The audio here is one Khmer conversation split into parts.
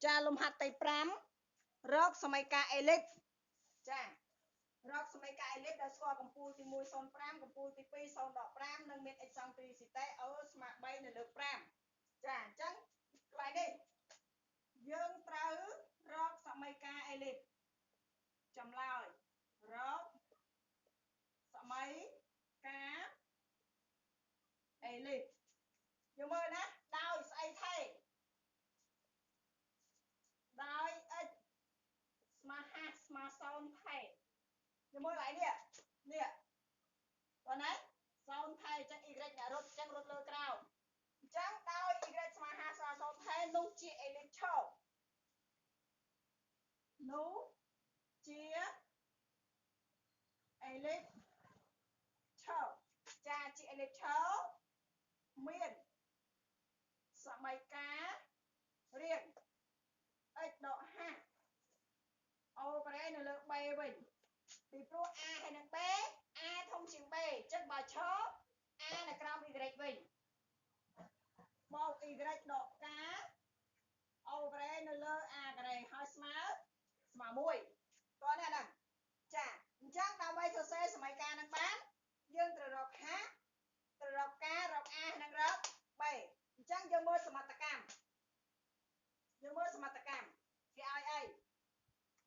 ចាលំហាត់ទី5រកសមីការអេលីបចារកសមីការអេលីបដែលស្គាល់កម្ពូលទី1 0.5កម្ពូលទី2 0.5និងមាន x សង់ទ្រីស៊ីតេអូស្មើ3នៅលើ5ចាអញ្ចឹងកន្លែងនេះយើងត្រូវរកសមីការអេលីបចម្លើយរកសមីការអេលីបយកមើលណាដោយស្អីថេដោយ x ស្មើ50ស្មើ0ថេយកមើលកន្លែងនេះបងណា0ថេអញ្ចឹង y អ្នករត់អញ្ចឹងរត់លើក្រោមអញ្ចឹងដោយ y ស្មើ50ស្មើ0ថេនោះជាអេលីបឈរនោះជាអេលីបឈរចាជាអេលីបឈរមានសមីការរៀង x ដក50អូការ៉េនៅលើ b វិញពីព្រោះ a ហើយនឹង b a ធំជាង b អញ្ចឹងបើឈរ a នៅក្រោម y វិញបូក y ដកការអូការ៉េនៅលើ a ការ៉េហើយស្មើ1តោះនេះហ្នឹងចាអញ្ចឹងដើម្បីសរសេរសមីការនឹងបានយើងត្រូវរកត្រូវរកការរក a និងរក b អញ្ចឹងយើងមើលសមត្ថកម្មគេឲ្យអី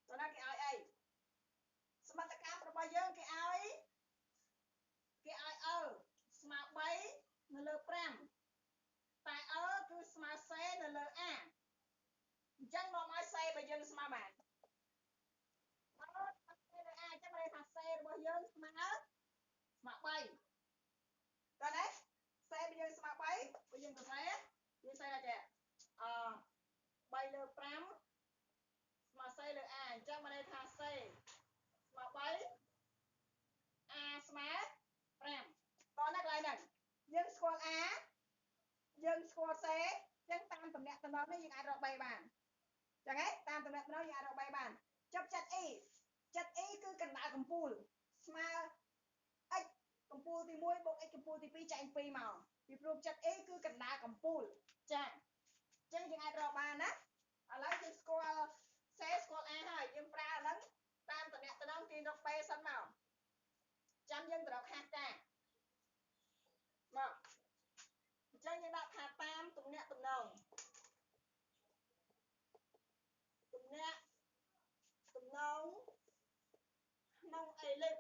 តើណាគេឲ្យអីសមត្ថកម្មរបស់យើងគេឲ្យស្មើ3នៅលើ5តែគឺស្មើ c នៅលើ a អញ្ចឹងនាំឲ្យ c របស់យើងស្មើបានc នៅ a អញ្ចឹងមានថា c របស់យើងស្មើ3តើណា c របស់យើងស្មើ3បើយើងសរសេរយើងសេថាចេះ3លើ5ស្មើ c លើ a អញ្ចឹងមានន័យថា c ស្មើ3 a ស្មើ5តោះណាកន្លែងហ្នឹងយើងស្គាល់ a យើងស្គាល់ c អញ្ចឹងតាមតំណាក់តំណងនេះយើងអាចរក b បានអញ្ចឹងហ៎តាមតំណាក់តំណងយើងអាចរក b បានចាប់ចិត្ត e គឺកណ្ដាលកំពូលស្មើ x កំពូលទី1បូក x កំពូលទី2ចែក2មកពីព្រោះចិត្ត e គឺកណ្ដាលកំពូលចាអញ្ចឹងយើងអាចរកបានណាឥឡូវយើងស្គាល់ c ស្គាល់ a ហើយយើងប្រើអាហ្នឹងតាមតំណាក់តំណងទាញរក b សិនមកចាំយើងទៅរកខាសការមកអញ្ចឹងយើងដាក់ថាតាមទំនាក់ទំនងក្នុងអេលីប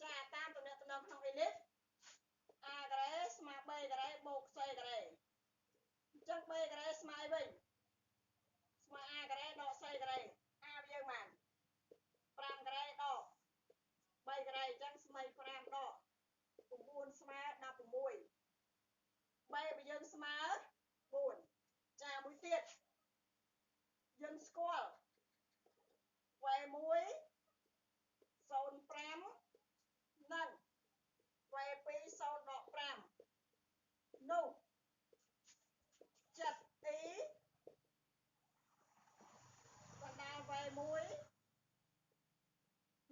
ចាតាមទំនាក់ទំនងក្នុងអេលីប a ការ៉េស្មើ b ការ៉េបូក c ការ៉េអញ្ចឹង b ការ៉េស្មើអីវិញស្មើ a ការ៉េដក c ការ៉េ a វាយើងបាន5ការ៉េដក3ការ៉េអញ្ចឹងស្មើ5ដក9ស្មើ16 b របស់យើងស្មើ4ចាមួយទៀតយើងស្គាល់ v1 0.5និង v2 0.5នោះចិត្ត e បណ្ដាល v1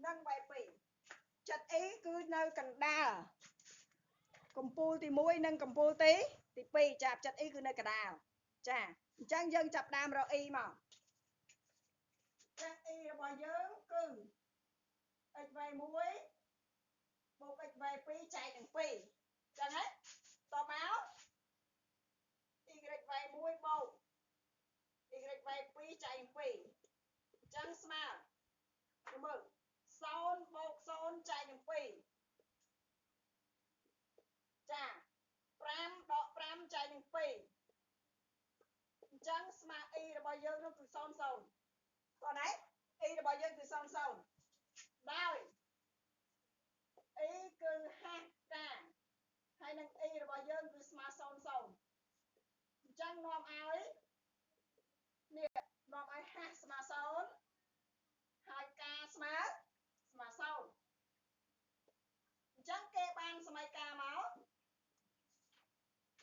និង v2 ចិត្ត e គឺនៅកណ្ដាលកំពូលទី1និងកំពូលទី2ចាចិត្ត e គឺនៅកណ្ដាលចាអញ្ចឹងយើងចាប់ដើមរក e មកចា e របស់យើងគឺ xv1 បូក xv2 ចែកនឹង2អញ្ចឹងហ៎តមក yv1 បូក yv2 ចែកនឹង2អញ្ចឹងស្មើមើល0បូក0ចែកនឹង2ចា5ដក5ចែកនឹង2អញ្ចឹងស្មើ e របស់យើងនោះគឺ00តោះណា e របស់យើងគឺ00ដោយ e គឺ50ការហើយនឹង e របស់យើងគឺស្មើ00អញ្ចឹងនាំឲ្យ50ស្មើ0ហើយការស្មើ0អញ្ចឹងគេបានសមីការមក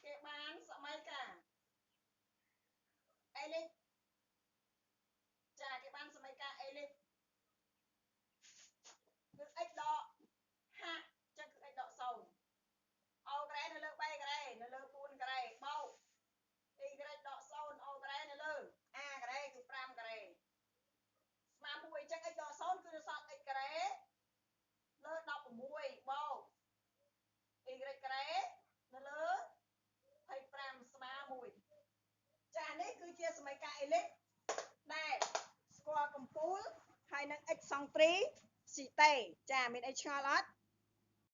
គេបានសមីការអេលីបចាគេបានសមីការអេលីបគឺ x ដក50ចឹងគឺ x ដក0អូការ៉េនៅលើ3ការ៉េនៅលើ4ការ៉េបូក y ដក0អូការ៉េនៅលើ ដើម្បីការអេលិចដែលស្គាល់កំពូលហើយនឹង x សង់ទ្រី ស៊ីតេចាមានអីឆ្ងល់អត់